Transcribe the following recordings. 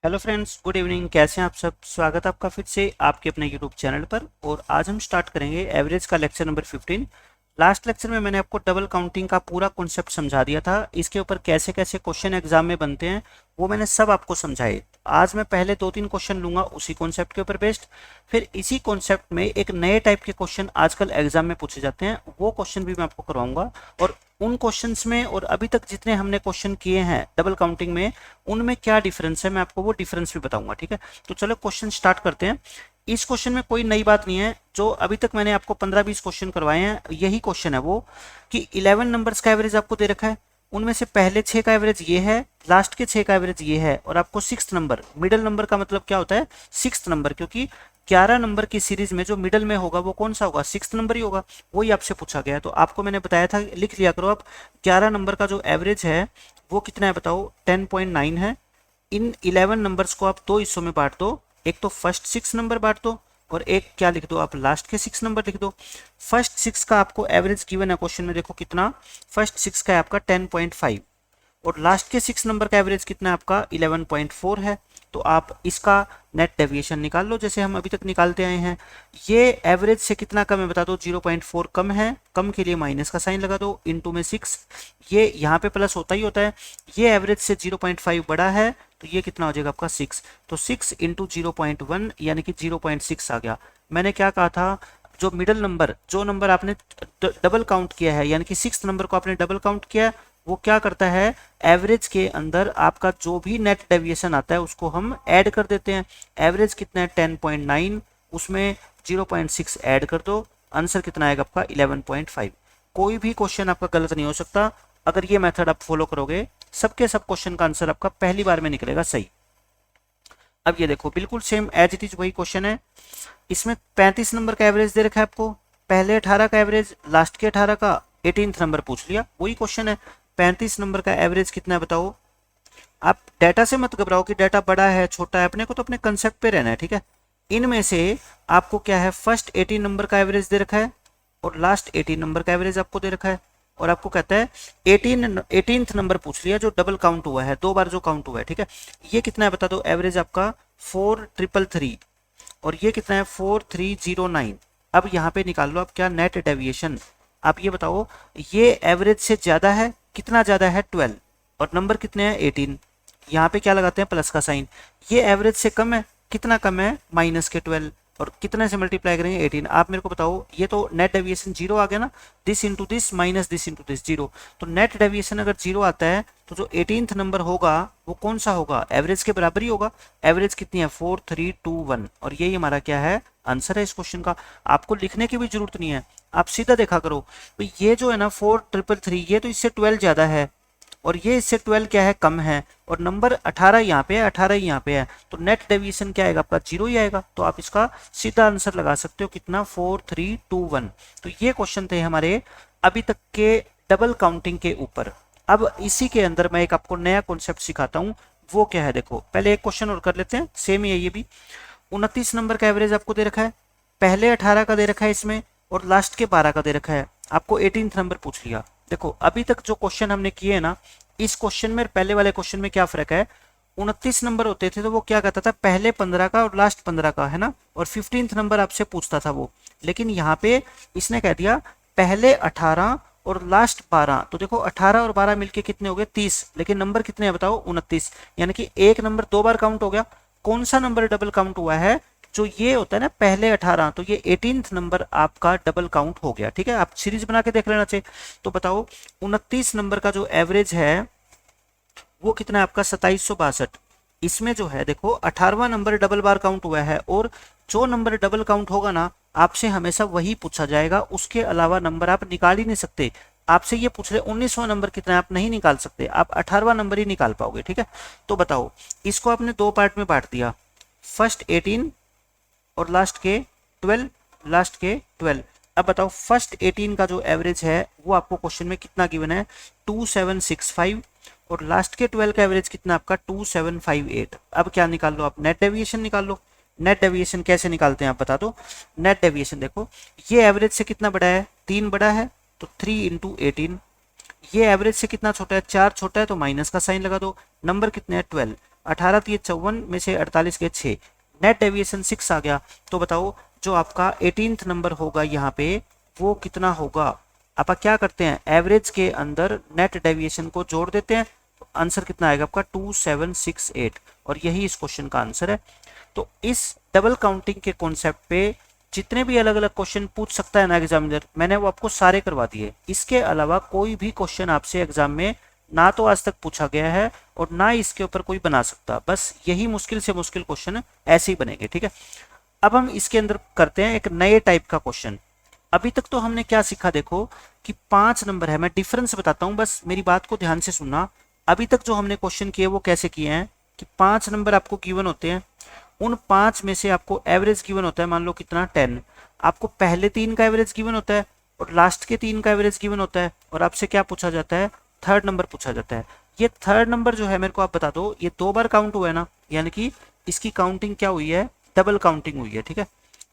Hello friends, good evening. कैसे हैं आप सब? स्वागत है आपका फिर से आपके अपने यूट्यूब चैनल पर। और आज हम स्टार्ट करेंगे एवरेज का लेक्चर नंबर 15। लास्ट लेक्चर में मैंने आपको डबल काउंटिंग का पूरा कॉन्सेप्ट समझा दिया था। इसके ऊपर कैसे कैसे क्वेश्चन एग्जाम में बनते हैं वो मैंने सब आपको समझाए। आज मैं पहले 2-3 क्वेश्चन लूंगा उसी कॉन्सेप्ट के ऊपर बेस्ड। फिर इसी कॉन्सेप्ट में एक नए टाइप के क्वेश्चन आजकल एग्जाम में पूछे जाते हैं, वो क्वेश्चन भी मैं आपको करवाऊंगा। और उन क्वेश्चंस में और अभी तक जितने हमने क्वेश्चन किए हैं डबल काउंटिंग में, उनमें क्या डिफरेंस है मैं आपको वो डिफरेंस भी बताऊंगा। ठीक है, तो चलो क्वेश्चन स्टार्ट करते हैं। इस क्वेश्चन में कोई नई बात नहीं है, जो अभी तक मैंने आपको 15-20 क्वेश्चन करवाए हैं यही क्वेश्चन है वो, कि 11 नंबर्स का एवरेज आपको दे रखा है। उनमें से पहले 6 का एवरेज ये है, लास्ट के 6 का एवरेज ये है, और आपको सिक्स नंबर, मिडल नंबर का मतलब क्या होता है? सिक्स नंबर, क्योंकि 11 नंबर की सीरीज में जो मिडल में होगा वो कौन सा होगा? सिक्स नंबर ही होगा। वही आपसे पूछा गया है, तो आपको मैंने बताया था, लिख लिया करो आप। 11 नंबर का जो एवरेज है वो कितना है बताओ? 10.9 है। इन 11 नंबर्स को आप दो हिस्सों में बांट दो, एक तो फर्स्ट 6 नंबर बांट दो, और एक क्या लिख दो आप? लास्ट के 6 नंबर लिख दो। फर्स्ट 6 का आपको एवरेज गिवन है क्वेश्चन में, देखो कितना। फर्स्ट 6 का है आपका 10.5, और लास्ट के 6 नंबर का एवरेज कितना है आपका? 11.4 है। तो आप इसका नेट डेविएशन निकाल लो, जैसे हम अभी तक निकालते आए हैं। ये एवरेज से कितना कम है बता दो? 0.4 कम है। कम के लिए माइनस का साइन लगा दो, इनटू में 6। ये यहाँ पे प्लस होता ही होता है। ये एवरेज से 0.5 बड़ा है, तो ये कितना हो जाएगा आपका? 6। तो 6 इंटू 0.1 यानी कि 0.6 आ गया। मैंने क्या कहा था? जो मिडल नंबर, जो नंबर आपने डबल काउंट किया है, यानी कि सिक्स नंबर को आपने डबल काउंट किया है, वो क्या करता है? एवरेज के अंदर आपका जो भी नेट डेविएशन आता है उसको हम ऐड कर देते हैं। एवरेज कितना है? 10.9, उसमें 0.6 ऐड कर दो, आंसर कितना आएगा आपका? 11.5। कोई भी क्वेश्चन आपका गलत नहीं हो सकता अगर ये मेथड आप फॉलो करोगे। सबके सब क्वेश्चन का आंसर आपका पहली बार में निकलेगा सही। अब ये देखो, बिल्कुल सेम एज इट इज वही क्वेश्चन है। इसमें 35 नंबर का एवरेज दे रखा है आपको, पहले 18 का एवरेज, लास्ट के 18 का, 18th नंबर पूछ लिया, वही क्वेश्चन है। 35 नंबर का एवरेज कितना है बताओ? आप डाटा से मत घबराओ कि डाटा बड़ा है छोटा है, अपने को तो अपने कंसेप्ट पे रहना है। ठीक है, इनमें से आपको क्या है? फर्स्ट 18 नंबर का एवरेज दे रखा है, और लास्ट 18 नंबर का एवरेज आपको दे रखा है। और आपको कहता है 18th नंबर पूछ लिया जो डबल काउंट हुआ है, दो बार जो काउंट हुआ है। ठीक है, ये कितना है बता दो? एवरेज आपका 4333, और ये कितना है? 4309। अब यहाँ पे निकाल लो आप क्या? Net deviation. आप ये बताओ, ये एवरेज से ज्यादा है, कितना ज्यादा है? 12, और नंबर कितने हैं? 18। यहाँ पे क्या लगाते हैं? प्लस का साइन। ये एवरेज से कम है, कितना कम है? माइनस के 12, और कितने से मल्टीप्लाई करेंगे? 18। आप मेरे को बताओ, ये तो नेट डेविएशन जीरो आ गया ना, this into this minus this into this, zero. तो नेट डेविएशन अगर जीरो आता है तो जो 18th नंबर होगा वो कौन सा होगा? एवरेज के बराबर ही होगा। एवरेज कितनी है? 4321, और यही हमारा क्या है? आंसर है इस क्वेश्चन का। आपको लिखने की भी जरूरत नहीं है, आप सीधा देखा करो। तो ये जो है ना 4333, ये तो इससे 12 ज्यादा है, और ये इससे 12 क्या है? कम है, और नंबर 18 यहाँ पे है, 18 यहाँ पे है, तो नेट डेविएशन क्या आएगा आपका? जीरो ही आएगा। तो आप इसका सीधा आंसर लगा सकते हो, कितना? 4321। तो ये क्वेश्चन थे हमारे अभी तक के डबल काउंटिंग के ऊपर। अब इसी के अंदर मैं एक आपको नया कॉन्सेप्ट सिखाता हूँ। वो क्या है देखो, पहले एक क्वेश्चन और कर लेते हैं, सेम ही है ये भी। 29 नंबर का एवरेज आपको दे रखा है, पहले 18 का दे रखा है इसमें, और लास्ट के 12 का दे रखा है। आपको 18th नंबर पूछ लिया। देखो अभी तक जो क्वेश्चन हमने किए हैं ना, इस क्वेश्चन में पहले वाले क्वेश्चन में क्या फर्क है? 29 नंबर होते थे तो वो क्या कहता था? पहले 15 का और लास्ट 15 का, है ना, और 15th नंबर आपसे पूछता था वो। लेकिन यहाँ पे इसने कह दिया पहले 18 और लास्ट 12। तो देखो 18 और 12 मिलके कितने हो गए? 30, लेकिन नंबर कितने हैं बताओ? 29। यानी कि एक नंबर दो बार काउंट हो गया। कौन सा नंबर डबल काउंट हुआ है? जो ये होता है ना पहले 18, तो ये 18th नंबर आपका डबल काउंट हो गया। ठीक है, आप सीरीज बना के देख लेना चाहिए। तो बताओ 29 नंबर का जो एवरेज है वो कितना है आपका? 2762। इसमें जो है देखो 18वां नंबर डबल बार काउंट हुआ है, और जो नंबर डबल काउंट होगा ना आपसे हमेशा वही पूछा जाएगा, उसके अलावा नंबर आप निकाल ही नहीं सकते। आपसे ये पूछ रहे 19वां नंबर कितना है, आप नहीं निकाल सकते, आप 18वां नंबर ही निकाल पाओगे। ठीक है, तो बताओ इसको आपने दो पार्ट में बांट दिया, फर्स्ट 18 और लास्ट के 12, लास्ट के 12। अब बताओ फर्स्ट 18 का जो एवरेज है वो आपको क्वेश्चन में कितना गिवन है? 2765, और लास्ट के 12 का एवरेज कितना आपका? 2758। अब क्या निकाल लो आप? नेट डेविएशन निकाल लो। नेट डेविएशन कैसे निकालते हैं आप बता दो? नेट डेविएशन देखो, ये एवरेज से कितना बड़ा है? 3 बड़ा है, तो 3 इंटू 18। ये एवरेज से कितना छोटा है? 4 छोटा है, तो माइनस का साइन लगा दो। नंबर कितने हैं? 12। 18 3 54 में से 48 के 6, नेट डेविएशन 6 आ गया। तो बताओ जो आपका 18th नंबर होगा यहाँ पे वो कितना होगा। आप क्या करते हैं, एवरेज के अंदर नेट डेविएशन को जोड़ देते हैं, तो आंसर कितना आएगा आपका 2768, और यही इस क्वेश्चन का आंसर है। तो इस डबल काउंटिंग के कॉन्सेप्ट पे जितने भी अलग अलग क्वेश्चन पूछ सकता है ना एग्जामिनर, मैंने वो आपको सारे करवा दिए। इसके अलावा कोई भी क्वेश्चन आपसे एग्जाम में ना तो आज तक पूछा गया है और ना इसके ऊपर कोई बना सकता, बस यही मुश्किल से मुश्किल क्वेश्चन ऐसे ही बनेंगे, ठीक है। अब हम इसके अंदर करते हैं एक नए टाइप का क्वेश्चन। अभी तक तो हमने क्या सीखा, देखो कि 5 नंबर है, मैं डिफरेंस बताता हूं, बस मेरी बात को ध्यान से सुनना। अभी तक जो हमने क्वेश्चन किए वो कैसे किए हैं कि 5 नंबर आपको गिवन होते हैं, उन 5 में से आपको एवरेज गिवन होता है, मान लो कितना 10, आपको पहले 3 का एवरेज गिवन होता है और लास्ट के 3 का एवरेज गिवन होता है, और आपसे क्या पूछा जाता है, थर्ड नंबर पूछा जाता है। ये थर्ड नंबर जो है मेरे को आप बता दो, ये 2 बार काउंट हुआ है ना, यानी कि इसकी काउंटिंग क्या हुई है, डबल काउंटिंग हुई है, ठीक है।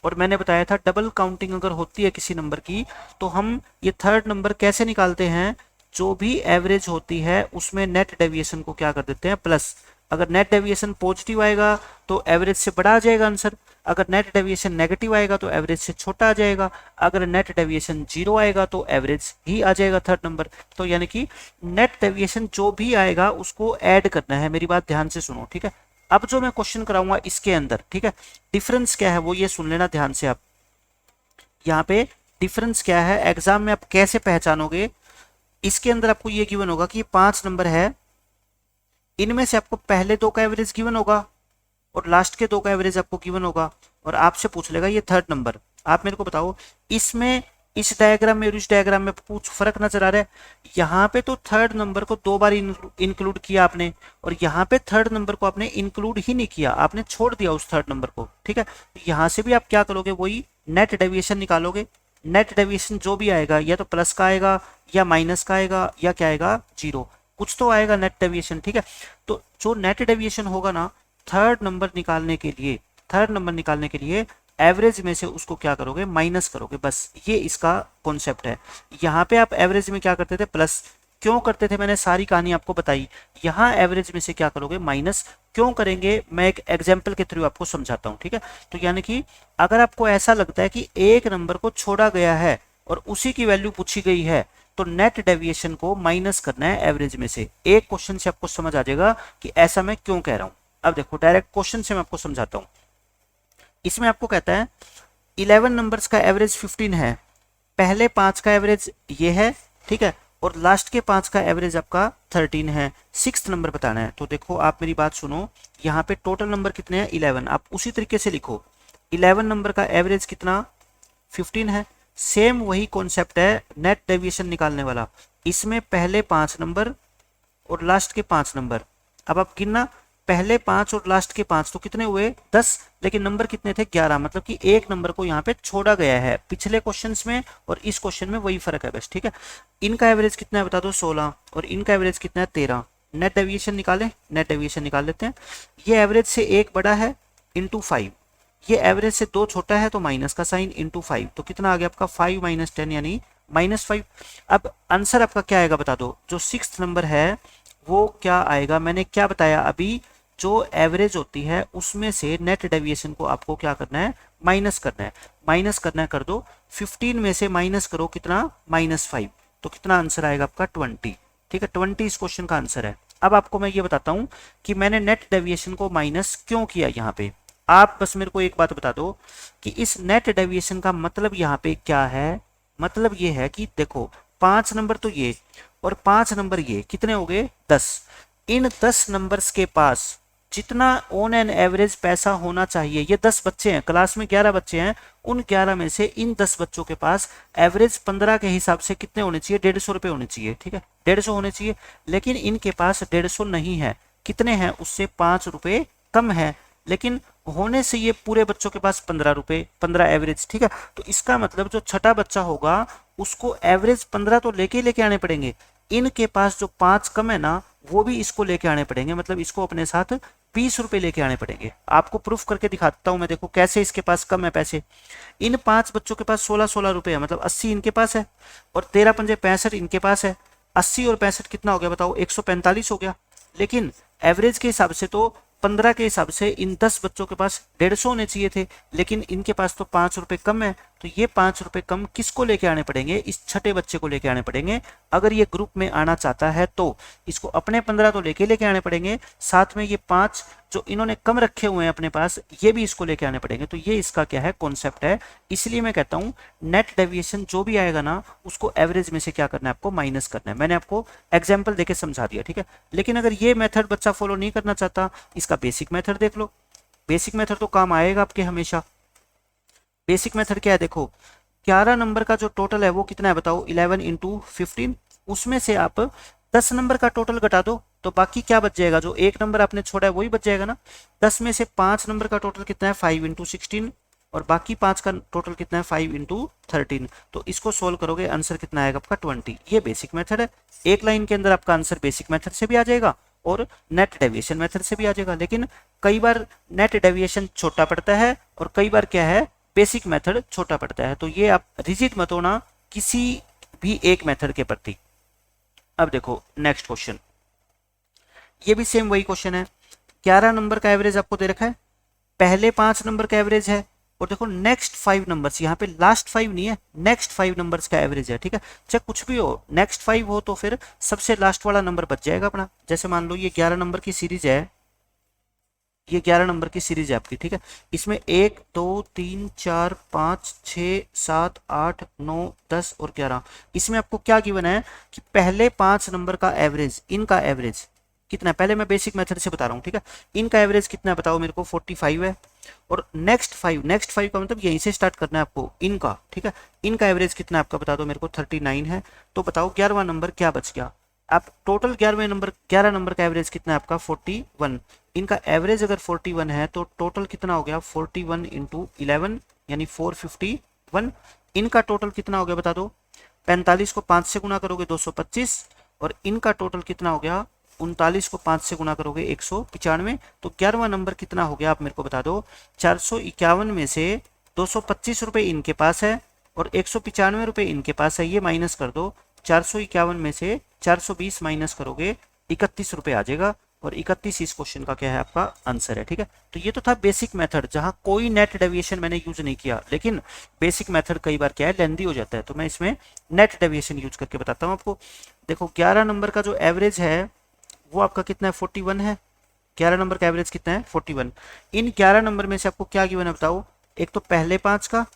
और मैंने बताया था डबल काउंटिंग अगर होती है किसी नंबर की, तो हम ये थर्ड नंबर कैसे निकालते हैं, जो भी एवरेज होती है उसमें नेट डेविएशन को क्या कर देते हैं, प्लस। अगर नेट डेविएशन पॉजिटिव आएगा तो एवरेज से बड़ा आ जाएगा आंसर, अगर नेट डेविएशन नेगेटिव आएगा तो एवरेज से छोटा आ जाएगा, अगर नेट डेविएशन 0 आएगा तो एवरेज ही आ जाएगा थर्ड नंबर। तो यानी कि नेट डेविएशन जो भी आएगा उसको ऐड करना है, मेरी बात ध्यान से सुनो, ठीक है। अब जो मैं क्वेश्चन कराऊंगा इसके अंदर, ठीक है, डिफरेंस क्या है वो ये सुन लेना ध्यान से आप। यहाँ पे डिफरेंस क्या है, एग्जाम में आप कैसे पहचानोगे, इसके अंदर आपको ये गिवन होगा कि 5 नंबर है, इनमें से आपको पहले 2 का एवरेज गिवन होगा और लास्ट के 2 का एवरेज आपको गिवन होगा, और आपसे पूछ लेगा ये थर्ड नंबर। आप मेरे को बताओ इसमें, इस डायग्राम में और इस डायग्राम में कुछ फर्क नजर आ रहा है। यहाँ पे तो थर्ड नंबर को 2 बार इंक्लूड किया आपने, और यहाँ पे थर्ड नंबर को आपने इंक्लूड ही नहीं किया, आपने छोड़ दिया उस थर्ड नंबर को, ठीक है। यहाँ से भी आप क्या करोगे, वही नेट डेविएशन निकालोगे। नेट डेविएशन जो भी आएगा या तो प्लस का आएगा या माइनस का आएगा या क्या आएगा, 0, कुछ तो आएगा नेट डेविएशन, ठीक है। तो जो नेट डेविएशन होगा ना, थर्ड नंबर निकालने के लिए एवरेज में से उसको क्या करोगे, माइनस करोगे, बस ये इसका कॉन्सेप्ट है। यहाँ पे आप एवरेज में क्या करते थे, प्लस क्यों करते थे, मैंने सारी कहानी आपको बताई। यहाँ एवरेज में से क्या करोगे, माइनस क्यों करेंगे, मैं एक एग्जाम्पल के थ्रू आपको समझाता हूँ, ठीक है। तो यानी कि अगर आपको ऐसा लगता है कि एक नंबर को छोड़ा गया है और उसी की वैल्यू पूछी गई है, तो नेट डेविएशन को माइनस करना है एवरेज में से। एक क्वेश्चन से आपको समझ आ जाएगा कि ऐसा मैं क्यों कह रहा हूं। अब देखो डायरेक्ट क्वेश्चन से मैं आपको समझाता हूं। इसमें आपको कहता है 11 नंबर्स का एवरेज 15 है, पहले 5 का एवरेज ये है, ठीक है, और लास्ट के 5 का एवरेज आपका 13 है, 6th नंबर बताना है। तो देखो आप मेरी बात सुनो, यहाँ पे टोटल नंबर कितने हैं, 11, आप उसी तरीके से लिखो। 11 नंबर का एवरेज कितना, 15 है। सेम वही कॉन्सेप्ट है नेट डेविएशन निकालने वाला, इसमें पहले 5 नंबर और लास्ट के 5 नंबर। अब आप गिनना, पहले 5 और लास्ट के 5 तो कितने हुए, 10, लेकिन नंबर कितने थे, 11, मतलब कि एक नंबर को यहाँ पे छोड़ा गया है। पिछले क्वेश्चंस में और इस क्वेश्चन में वही फर्क है बस, ठीक है। इनका एवरेज कितना है बता दो, 16, और इनका एवरेज कितना है, 13। नेट डेविएशन निकालें, नेट डेविएशन निकाल लेते हैं। ये एवरेज से एक बड़ा है इंटू 5, ये एवरेज से 2 छोटा है तो माइनस का साइन इंटू 5, तो कितना आ गया आपका 5 - 10 यानी -5। अब आंसर आपका क्या आएगा बता दो, जो 6th नंबर है वो क्या आएगा, मैंने क्या बताया अभी, जो एवरेज होती है उसमें से नेट डेविएशन को आपको क्या करना है, माइनस करना है। माइनस करना है, कर दो, 15 में से माइनस करो कितना, -5, तो कितना आंसर आएगा आपका 20, ठीक है। 20 इस क्वेश्चन का आंसर है। अब आपको मैं ये बताता हूं कि मैंने नेट डेविएशन को माइनस क्यों किया यहाँ पे। आप बस मेरे को एक बात बता दो कि इस नेट डेविएशन का मतलब यहाँ पे क्या है। मतलब ये है कि देखो 5 नंबर तो ये और 5 नंबर ये कितने हो गए, 10। इन 10 नंबर्स के पास जितना ऑन एन एवरेज पैसा होना चाहिए, ये 10 बच्चे हैं, क्लास में 11 बच्चे हैं, उन 11 में से इन 10 बच्चों के पास एवरेज 15 के हिसाब से कितने होने चाहिए, 150 रुपये होने चाहिए, ठीक है, 150 होने चाहिए। लेकिन इनके पास 150 नहीं है, कितने हैं, उससे 5 रुपये कम है, लेकिन होने से ये पूरे बच्चों के पास 15 रुपये, 15 एवरेज, ठीक है। तो इसका मतलब जो छठा बच्चा होगा उसको एवरेज 15 तो लेके आने पड़ेंगे। इनके पास जो 5 कम है ना, वो भी इसको लेके आने पड़ेंगे, मतलब इसको अपने साथ 20 रुपये लेके आने पड़ेंगे। आपको प्रूफ करके दिखाता हूं मैं, देखो कैसे इसके पास कम है पैसे। इन 5 बच्चों के पास 16-16 रुपये है, मतलब 80 इनके पास है, और 13 पंजे 65 इनके पास है। 80 और 65 कितना हो गया बताओ, 145 हो गया। लेकिन एवरेज के हिसाब से तो 15 के हिसाब से इन 10 बच्चों के पास 150 होने चाहिए थे, लेकिन इनके पास तो 5 रुपए कम है। तो ये 5 रुपए कम किसको लेके आने पड़ेंगे? इस छठे बच्चे को लेके आने पड़ेंगे। अगर ये ग्रुप में आना चाहता है तो इसको अपने 15 तो लेके आने पड़ेंगे, साथ में ये 5 जो इन्होंने कम रखे हुए हैं अपने पास, ये भी इसको लेके आने पड़ेंगे। तो ये इसका क्या है? कॉन्सेप्ट है। इसलिए मैं कहता हूं नेट डेविएशन जो भी आएगा ना, उसको एवरेज में से क्या करना है? आपको माइनस करना है। मैंने आपको एग्जाम्पल देके समझा दिया, ठीक है। लेकिन अगर ये मेथड बच्चा फॉलो नहीं करना चाहता, इसका बेसिक मेथड देख लो। बेसिक मेथड तो काम आएगा आपके हमेशा। बेसिक मेथड क्या है? देखो 11 नंबर का जो टोटल है वो कितना है बताओ? 11 इंटू 15। उसमें से आप 10 नंबर का टोटल घटा दो, तो बाकी क्या बच जाएगा? जो एक नंबर आपने छोड़ा है वही बच जाएगा ना। 10 में से 5 नंबर का टोटल कितना है? 5 इंटू 16। और बाकी 5 का टोटल कितना है? 5 इंटू 13। तो इसको सोल्व करोगे, आंसर कितना आएगा आपका? 20। ये बेसिक मेथड है। एक लाइन के अंदर आपका आंसर बेसिक मेथड से भी आ जाएगा और नेट डेविएशन मेथड से भी आ जाएगा। लेकिन कई बार नेट डेविएशन छोटा पड़ता है और कई बार क्या है? बेसिक मेथड छोटा पड़ता है। तो ये आप रिजिड मत होना किसी भी एक मेथड के प्रति। अब देखो नेक्स्ट क्वेश्चन, ये भी सेम वही क्वेश्चन है। 11 नंबर का एवरेज आपको दे रखा है, पहले 5 नंबर का एवरेज है, और देखो नेक्स्ट 5 नंबर्स, यहाँ पे लास्ट 5 नहीं है, नेक्स्ट 5 नंबर्स का एवरेज है, ठीक है। चाहे कुछ भी हो, नेक्स्ट 5 हो तो फिर सबसे लास्ट वाला नंबर बच जाएगा अपना। जैसे मान लो ये 11 नंबर की सीरीज है, ये 11 नंबर की सीरीज है आपकी, ठीक है। इसमें 1 2 3 4 5 6 7 8 9 10 और 11। इसमें आपको क्या गिवन है कि पहले 5 नंबर का एवरेज, इनका एवरेज कितना है? पहले मैं बेसिक मेथड से बता रहा हूँ, ठीक है। इनका एवरेज कितना है बताओ मेरे को? 45 है। और नेक्स्ट 5 का मतलब यहीं से स्टार्ट करना है आपको, इनका, ठीक है। इनका एवरेज कितना है आपका बता दो मेरे को? 39 है। तो बताओ 11वां नंबर क्या बच गया? आप टोटल 11 नंबर का एवरेज कितना है आपका? 41। इनका एवरेज अगर 41 है तो टोटल कितना हो गया? 41 इंटू 11 यानी 451। इनका टोटल कितना हो गया बता दो? 45 को 5 से गुना करोगे 225, और इनका टोटल कितना हो गया? 39 को 5 से गुना करोगे 195। तो 11वां नंबर कितना हो गया आप मेरे को बता दो? 451 में से 225 रुपये इनके पास है और 195 रुपये इनके पास है, ये माइनस कर दो। 451 में से 420 माइनस करोगे 31 रुपये आ जाएगा, और 31 इस क्वेश्चन का क्या है? आपका आंसर है, ठीक है। तो ये तो था बेसिक मेथड, जहां कोई नेट डेविएशन मैंने यूज नहीं किया। लेकिन बेसिक मेथड कई बार क्या है? लेंदी हो जाता है, तो मैं इसमें नेट डेविएशन यूज करके बताता हूँ आपको। देखो 11 नंबर का जो एवरेज है वो आपका कितना है? 41 है। 11 नंबर का एवरेज कितना है? 41। इन 11 नंबर में से आपको क्या गिवन है बताओ? एक तो पहले 5 का,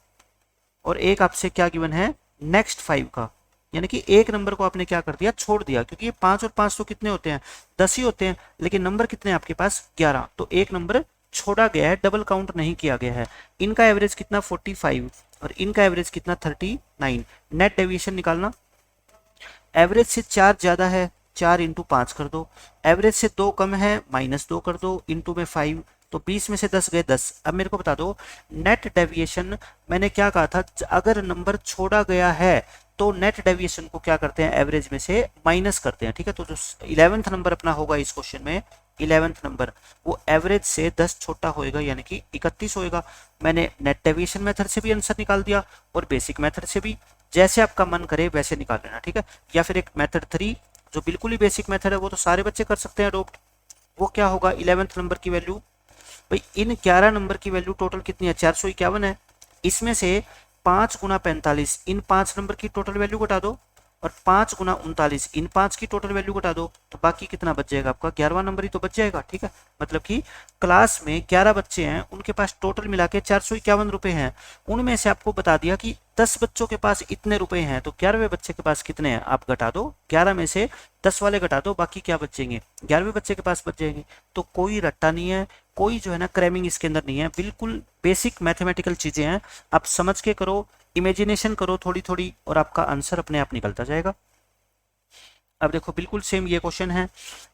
और एक आपसे क्या गिवन है? नेक्स्ट 5 का। यानी कि एक नंबर को आपने क्या कर दिया? छोड़ दिया, क्योंकि ये 5 और 5 तो कितने होते हैं? 10 ही होते हैं, लेकिन नंबर कितने हैं आपके पास? 11। तो एक नंबर छोड़ा गया है, डबल काउंट नहीं किया गया है। इनका एवरेज कितना? 45, और इनका एवरेज कितना? 39। नेट डेविएशन निकालना। एवरेज से 4 ज्यादा है, 4 इंटू 5 कर दो। एवरेज से 2 कम है, -2 कर दो, इंटू में 5। तो 20 में से 10 गए 10। अब मेरे को बता दो नेट डेविएशन, मैंने क्या कहा था? अगर नंबर छोड़ा गया है तो नेट डेविएशन को क्या करते हैं? एवरेज में से माइनस करते हैं, ठीक है। तो जो 11th नंबर अपना होगा इस क्वेश्चन में, 11th नंबर, वो एवरेज से 10 छोटा होएगा, यानी कि 31 होएगा। मैंने नेट डेविएशन मेथड से भी आंसर निकाल दिया और बेसिक मेथड से भी, जैसे आपका मन करे वैसे निकाल लेना, ठीक है। या फिर एक मेथड 3 जो बिल्कुल ही बेसिक मेथड है, वो तो सारे बच्चे कर सकते हैं अडोप्ट। वो क्या होगा? 11th नंबर की वैल्यू, भाई इन 11 नंबर की वैल्यू टोटल कितनी है? 451 है। इसमें से 5 गुना 45, इन 5 नंबर की टोटल वैल्यू घटा दो, और 5 गुना 39, इन 5 की टोटल वैल्यू घटा दो, तो बाकी कितना बच जाएगा आपका? 11वां नंबर ही तो बच जाएगा, ठीक है। मतलब कि क्लास में 11 बच्चे हैं, उनके पास टोटल मिला के 451 रुपए हैं। उनमें से आपको बता दिया कि 10 बच्चों के पास इतने रुपए हैं, तो 11वें बच्चे के पास कितने हैं? आप घटा दो, 11 में से 10 वाले घटा दो, बाकी क्या बचेंगे? 11वें बच्चे के पास बच जाएंगे। तो कोई रट्टा नहीं है, कोई जो है ना क्रैमिंग इसके अंदर नहीं है, बिल्कुल बेसिक मैथमेटिकल चीजें हैं। आप समझ के करो, इमेजिनेशन करो थोड़ी थोड़ी, और आपका आंसर अपने आप निकलता जाएगा। अब देखो बिल्कुल सेम ये क्वेश्चन है।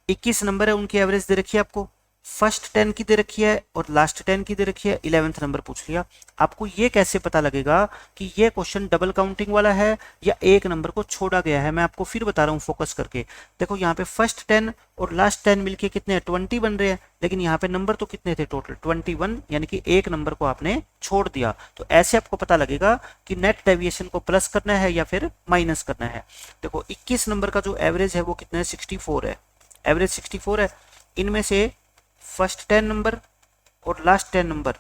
21 नंबर है, उनकी एवरेज दे रखी है आपको, फर्स्ट 10 की दे रखी है और लास्ट 10 की दे रखी है। 11th नंबर पूछ लिया। आपको ये कैसे पता लगेगा कि ये क्वेश्चन डबल काउंटिंग वाला है या एक नंबर को छोड़ा गया है? मैं आपको फिर बता रहा हूँ फोकस करके। देखो यहाँ पे फर्स्ट 10 और लास्ट 10 मिलके कितने हैं? 20 बन रहे हैं, लेकिन यहाँ पे नंबर तो कितने थे टोटल? 21, यानी कि एक नंबर को आपने छोड़ दिया। तो ऐसे आपको पता लगेगा कि नेट डेविएशन को प्लस करना है या फिर माइनस करना है। देखो 21 नंबर का जो एवरेज है वो कितना है? 64 है। एवरेज 64 है। इनमें से फर्स्ट 10 नंबर और लास्ट 10 नंबर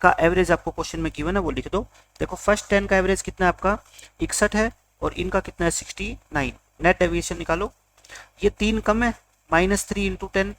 का एवरेज आपको क्वेश्चन में गिवन है वो लिख दो। देखो फर्स्ट 10 का एवरेज कितना है आपका 61 है और इनका कितना है 69। नेट डेविएशन निकालो। ये 3 कम है -3 इंटू 10,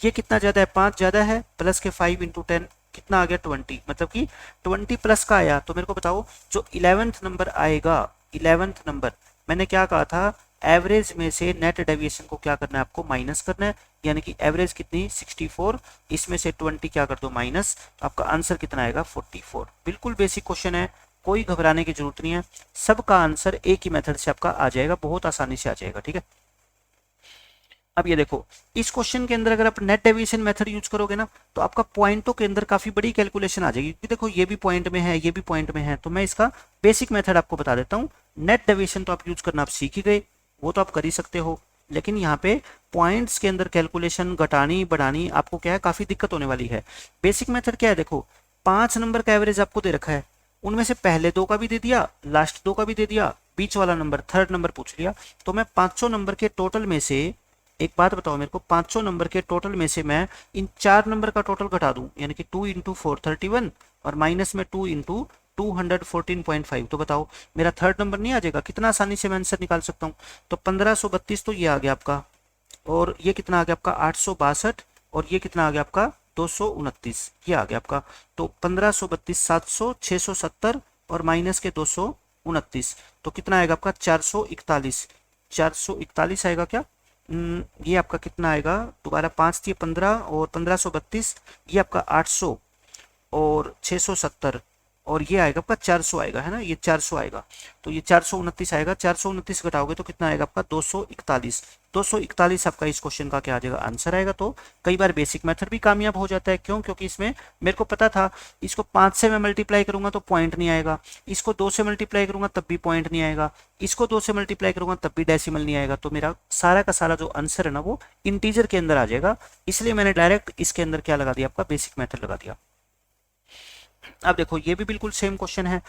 ये कितना ज़्यादा है 5 ज़्यादा है, प्लस के 5 इंटू 10 कितना आ गया 20, मतलब कि 20 प्लस का आया। तो मेरे को बताओ जो 11th नंबर आएगा, 11th नंबर मैंने क्या कहा था, एवरेज में से नेट डेविएशन को क्या करना है आपको माइनस करना है, यानी कि एवरेज कितनी 64, इसमें से 20 क्या कर दो माइनस, तो आपका आंसर कितना आएगा 44। बिल्कुल बेसिक क्वेश्चन है, कोई घबराने की जरूरत नहीं है, सबका आंसर एक ही मेथड से आपका आ जाएगा, बहुत आसानी से आ जाएगा। ठीक है, अब ये देखो इस क्वेश्चन के अंदर अगर आप नेट डेविएशन मेथड यूज करोगे ना तो आपका पॉइंटों के अंदर काफी बड़ी कैलकुलेशन आ जाएगी, क्योंकि देखो ये भी पॉइंट में है, ये भी पॉइंट में है। तो मैं इसका बेसिक मेथड आपको बता देता हूँ। नेट डेविएशन तो आप यूज करना आप सीख ही गए, वो तो आप कर ही सकते हो, लेकिन यहाँ पे पॉइंट्स के अंदर कैलकुलेशन घटानी बढ़ानी आपको क्या है काफी दिक्कत होने वाली है। बेसिक मेथड क्या है, देखो 5 नंबर का एवरेज आपको दे रखा है, उनमें से पहले 2 का भी दे दिया, लास्ट 2 का भी दे दिया, बीच वाला नंबर थर्ड नंबर पूछ लिया। तो मैं 500 नंबर के टोटल में से, एक बात बताओ मेरे को, 500 नंबर के टोटल में से मैं इन 4 नंबर का टोटल घटा दूं, यानी कि 2 इंटू 4 31 और माइनस में 2 इंटू 214.5, तो बताओ मेरा थर्ड नंबर नहीं आ जाएगा? कितना आसानी से मैं आंसर निकाल सकता हूँ। तो 1532 तो ये आ गया आपका, और ये कितना आ गया आपका 862, और ये कितना आ गया आपका 229, ये आ गया आपका। तो 1532 700 670 और माइनस के 229, तो कितना आएगा आपका 441, 441 आएगा क्या? ये आपका कितना आएगा, दोबारा 5 थी 15 और 1532, ये आपका 800 और 670 और ये आएगा आपका 400 आएगा, है ना, ये 400 आएगा। तो ये 429 आएगा, 429 घटाओगे तो कितना आएगा आपका 241, 241 आपका इस क्वेश्चन का क्या आ जाएगा आंसर आएगा। तो कई बार बेसिक मेथड भी कामयाब हो जाता है, क्यों? क्योंकि इसमें मेरे को पता था इसको 5 से मैं मल्टीप्लाई करूंगा तो पॉइंट नहीं आएगा, इसको 2 से मल्टीप्लाई करूंगा तब भी पॉइंट नहीं आएगा, इसको 2 से मल्टीप्लाई करूंगा तब भी डेसिमल नहीं आएगा। तो मेरा सारा का सारा जो आंसर है ना वो इंटीजर के अंदर आ जाएगा, इसलिए मैंने डायरेक्ट इसके अंदर क्या लगा दिया, आपका बेसिक मेथड लगा दिया। अब देखो ये भी बिल्कुल सेम क्वेश्चन है,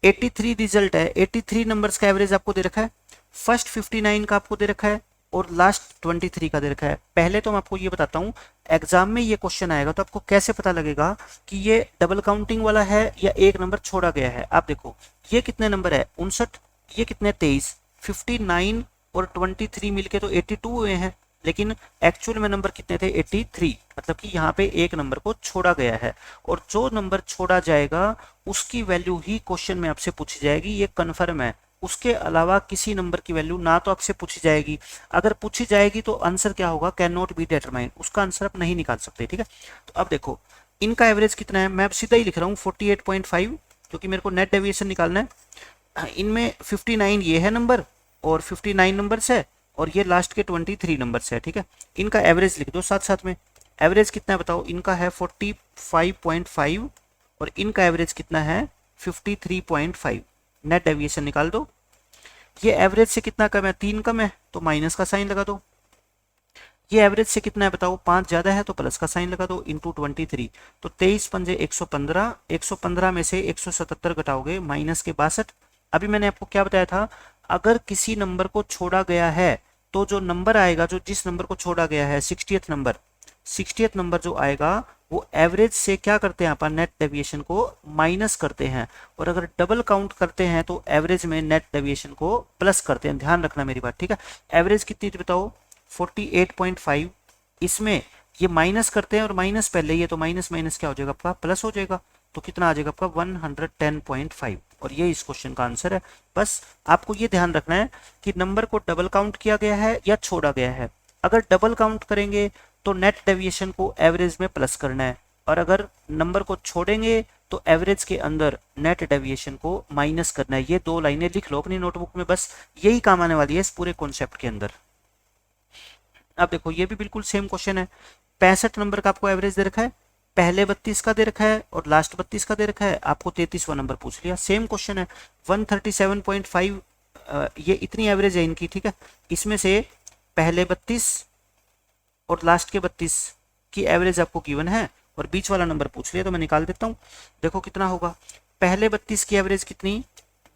83 रिजल्ट है, 83 नंबर्स का एवरेज आपको दे रखा है, फर्स्ट 59 का आपको दे रखा है और लास्ट 23 का दे रखा है। पहले तो मैं आपको ये बताता हूँ, एग्जाम में ये क्वेश्चन आएगा तो आपको कैसे पता लगेगा कि ये डबल काउंटिंग वाला है या एक नंबर छोड़ा गया है। आप देखो ये कितने नंबर है 59, ये कितने 23, 59 और 23 मिलके तो 82 हुए हैं, लेकिन एक्चुअल में नंबर कितने थे 83, मतलब कि यहाँ पे एक नंबर को छोड़ा गया है, और जो नंबर छोड़ा जाएगा उसकी वैल्यू ही क्वेश्चन में आपसे पूछी जाएगी, ये कन्फर्म है। उसके अलावा किसी नंबर की वैल्यू ना तो आपसे पूछी जाएगी, अगर पूछी जाएगी तो आंसर क्या होगा, कैन नॉट बी डिटरमाइंड, उसका आंसर आप नहीं निकाल सकते। ठीक है, तो अब देखो इनका एवरेज कितना है, मैं अब सीधा ही लिख रहा हूँ 48.5, क्योंकि मेरे को नेट डेविएशन निकालना है। इनमें 59 ये है नंबर और 59 नंबर्स है, और ये लास्ट के 23 नंबर्स है। ठीक है, इनका एवरेज लिख दो साथ साथ में। एवरेज कितना है बताओ, इनका है 45.5 और इनका एवरेज कितना है 53.5। नेट डेविएशन निकाल दो। ये एवरेज से कितना कम है, 3 कम है तो माइनस का साइन लगा दो। ये एवरेज से कितना है बताओ, 5 ज्यादा है तो प्लस का साइन लगा दो, इंटू 23। तो 23 पंजे 115, 115 में से 177 घटाओगे माइनस के 62। अभी मैंने आपको क्या बताया था, अगर किसी नंबर को छोड़ा गया है तो जो नंबर आएगा, जो जिस नंबर को छोड़ा गया है 60th नंबर, 60th नंबर जो आएगा वो एवरेज से क्या करते हैं अपन, नेट डेविएशन को माइनस करते हैं, और अगर डबल काउंट करते हैं तो एवरेज में नेट डेविएशन को प्लस करते हैं। ध्यान रखना मेरी बात, ठीक है। एवरेज कितनी थी बताओ 48.5, इसमें ये माइनस करते हैं और माइनस पहले ही है तो माइनस माइनस क्या हो जाएगा आपका प्लस हो जाएगा, तो कितना आ जाएगा आपका 110.5, और ये इस क्वेश्चन का आंसर है। बस आपको ये ध्यान रखना है कि नंबर को डबल काउंट किया गया है या छोड़ा गया है। अगर डबल काउंट करेंगे तो नेट डेविएशन को एवरेज में प्लस करना है, और अगर नंबर को छोड़ेंगे तो एवरेज के अंदर नेट डेविएशन को माइनस करना है। ये 2 लाइनें लिख लो अपनी नोटबुक में, बस यही काम आने वाली है इस पूरे कॉन्सेप्ट के अंदर। अब देखो ये भी बिल्कुल सेम क्वेश्चन है, 65 नंबर का आपको एवरेज दे रखा है, पहले 32 का दे रखा है और लास्ट 32 का दे रखा है, आपको 33वां नंबर पूछ लिया। सेम क्वेश्चन है 137.5, ये इतनी एवरेज है इनकी, ठीक है। इसमें से पहले 32 और लास्ट के 32 की एवरेज आपको गिवन है और बीच वाला नंबर पूछ लिया, तो मैं निकाल देता हूँ। देखो कितना होगा, पहले 32 की एवरेज कितनी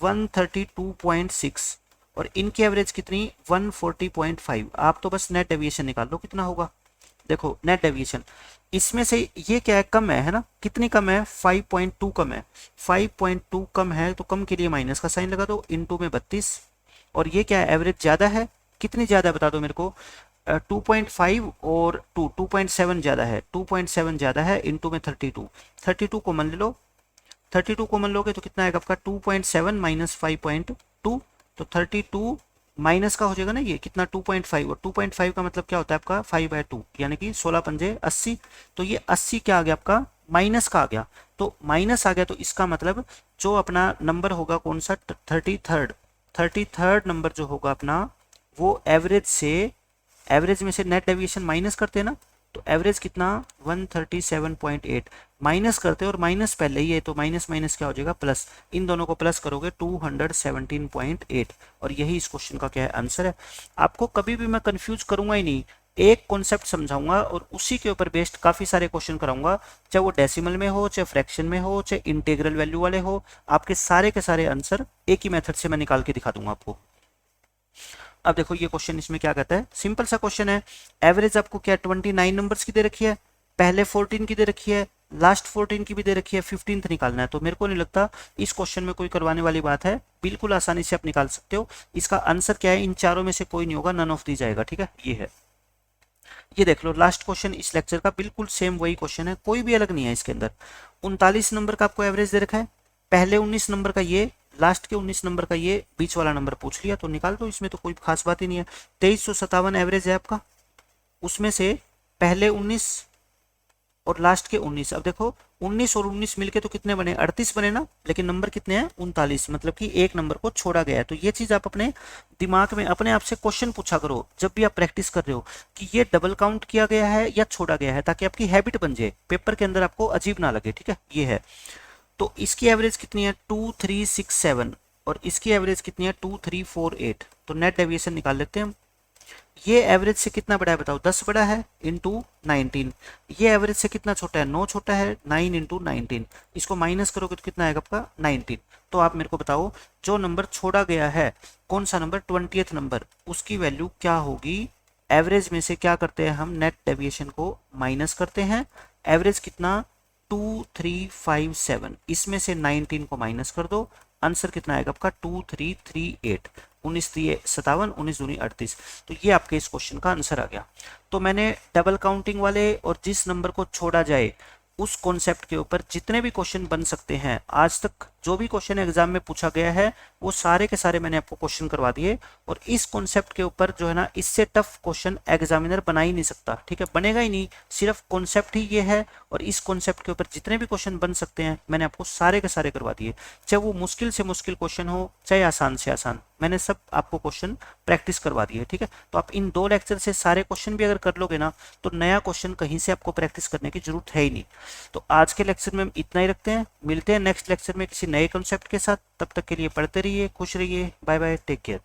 132.6 और इनकी एवरेज कितनी 140.5। आप तो बस नेट डेविएशन निकाल लो कितना होगा, देखो नेट डेविएशन, इसमें से ये क्या है, कम है ना, कितनी कम है, 5.2 कम है, 5.2 कम है तो कम के लिए माइनस का साइन लगा दो, इनटू में 32, और ये क्या है, एवरेज ज़्यादा है, कितनी ज़्यादा बता दो मेरे को, 2.5 और 2.7 ज़्यादा है, 2.7 ज़्यादा है, इनटू में 32, 32 कॉमन ले लो, 32 कॉमन लोगे तो कितना आएगा आपका 2.7 माइनस 5.2, तो 32 माइनस का हो जाएगा ना ये कितना 2.5, और 2.5 का मतलब क्या होता है आपका 5/2, यानी कि 16 पंजे 80, तो ये 80 क्या आ गया आपका, माइनस का आ गया, तो माइनस आ गया, तो इसका मतलब जो अपना नंबर होगा कौन सा, 33rd नंबर जो होगा अपना, वो एवरेज से, एवरेज में से नेट डेविएशन माइनस करते हैं ना, तो एवरेज कितना 137.8 माइनस करते हैं, और माइनस पहले ही है तो माइनस माइनस क्या हो जाएगा, प्लस, इन दोनों को प्लस करोगे 217.8, और यही इस क्वेश्चन का क्या है, आंसर है। आपको कभी भी मैं कंफ्यूज करूंगा ही नहीं, एक कॉन्सेप्ट समझाऊंगा और उसी के ऊपर बेस्ड काफी सारे क्वेश्चन कराऊंगा, चाहे वो डेसिमल में हो, चाहे फ्रैक्शन में हो, चाहे इंटीग्रल वैल्यू वाले हो, आपके सारे के सारे आंसर एक ही मेथड से मैं निकाल के दिखा दूंगा आपको। अब देखो ये क्वेश्चन इसमें क्या कहता है, सिंपल सा क्वेश्चन है, एवरेज आपको क्या 29 नंबर्स की दे रखी है, पहले 14 की दे रखी है, लास्ट 14 की भी दे रखी है, 15th निकालना है, तो मेरे को नहीं लगता इस क्वेश्चन में कोई करवाने वाली बात है, बिल्कुल आसानी से आप निकाल सकते हो। इसका आंसर क्या है, इन चारों में से कोई नहीं होगा, नन ऑफ दी जाएगा, ठीक है, ये है। ये देख लो लास्ट क्वेश्चन इस लेक्चर का, बिल्कुल सेम वही क्वेश्चन है, कोई भी अलग नहीं है इसके अंदर। 39 नंबर का आपको एवरेज दे रखा है, पहले 19 नंबर का ये, लास्ट के 19 नंबर का ये, बीच वाला नंबर पूछ लिया तो निकाल दो, इसमें तो कोई खास बात ही नहीं है। 2357 एवरेज है आपका, उसमें से पहले 19 और लास्ट के 19, अब देखो 19 और 19 मिलके तो कितने बने, 38 बने ना, लेकिन नंबर कितने हैं 39, मतलब कि एक नंबर को छोड़ा गया है। तो ये चीज आप अपने दिमाग में अपने आप से क्वेश्चन पूछा करो जब भी आप प्रैक्टिस कर रहे हो, कि ये डबल काउंट किया गया है या छोड़ा गया है, ताकि आपकी हैबिट बन जाए, पेपर के अंदर आपको अजीब ना लगे, ठीक है, ये है। तो इसकी एवरेज कितनी है 2367, और इसकी एवरेज कितनी है 2348, तो नेट डेविएशन निकाल लेते हैं हम। ये एवरेज से कितना बड़ा है बताओ, 10 बड़ा है, इंटू 19, ये एवरेज से कितना छोटा है, 9 छोटा है, 9 इंटू 19, इसको माइनस करोगे तो कितना आएगा आपका 19। तो आप मेरे को बताओ जो नंबर छोड़ा गया है, कौन सा नंबर, 20th नंबर, उसकी वैल्यू क्या होगी। एवरेज में से क्या करते हैं हम, नेट डेविएशन को माइनस करते हैं, एवरेज कितना 2357, इसमें से 19 को माइनस कर दो, आंसर कितना आएगा आपका 2338, 19 दिए 57, 19 दूनी 38, तो ये आपके इस क्वेश्चन का आंसर आ गया। तो मैंने डबल काउंटिंग वाले और जिस नंबर को छोड़ा जाए उस कॉन्सेप्ट के ऊपर जितने भी क्वेश्चन बन सकते हैं, आज तक जो भी क्वेश्चन एग्जाम में पूछा गया है वो सारे के सारे मैंने आपको क्वेश्चन करवा दिए, और इस कॉन्सेप्ट के ऊपर जो है ना, इससे टफ क्वेश्चन एग्जामिनर बना ही नहीं सकता, ठीक है, बनेगा ही नहीं, सिर्फ कॉन्सेप्ट ही ये है, और इस कॉन्सेप्ट के ऊपर जितने भी क्वेश्चन बन सकते हैं मैंने आपको सारे के सारे करवा दिए, चाहे वो मुश्किल से मुश्किल क्वेश्चन हो, चाहे आसान से आसान, मैंने सब आपको क्वेश्चन प्रैक्टिस करवा दिए, ठीक है। तो आप इन 2 लेक्चर से सारे क्वेश्चन भी अगर कर लोगे ना, तो नया क्वेश्चन कहीं से आपको प्रैक्टिस करने की जरूरत है ही नहीं। तो आज के लेक्चर में हम इतना ही रखते हैं, मिलते हैं नेक्स्ट लेक्चर में किसी नए कॉन्सेप्ट के साथ, तब तक के लिए पढ़ते रहिए, खुश रहिए, बाय बाय, टेक केयर।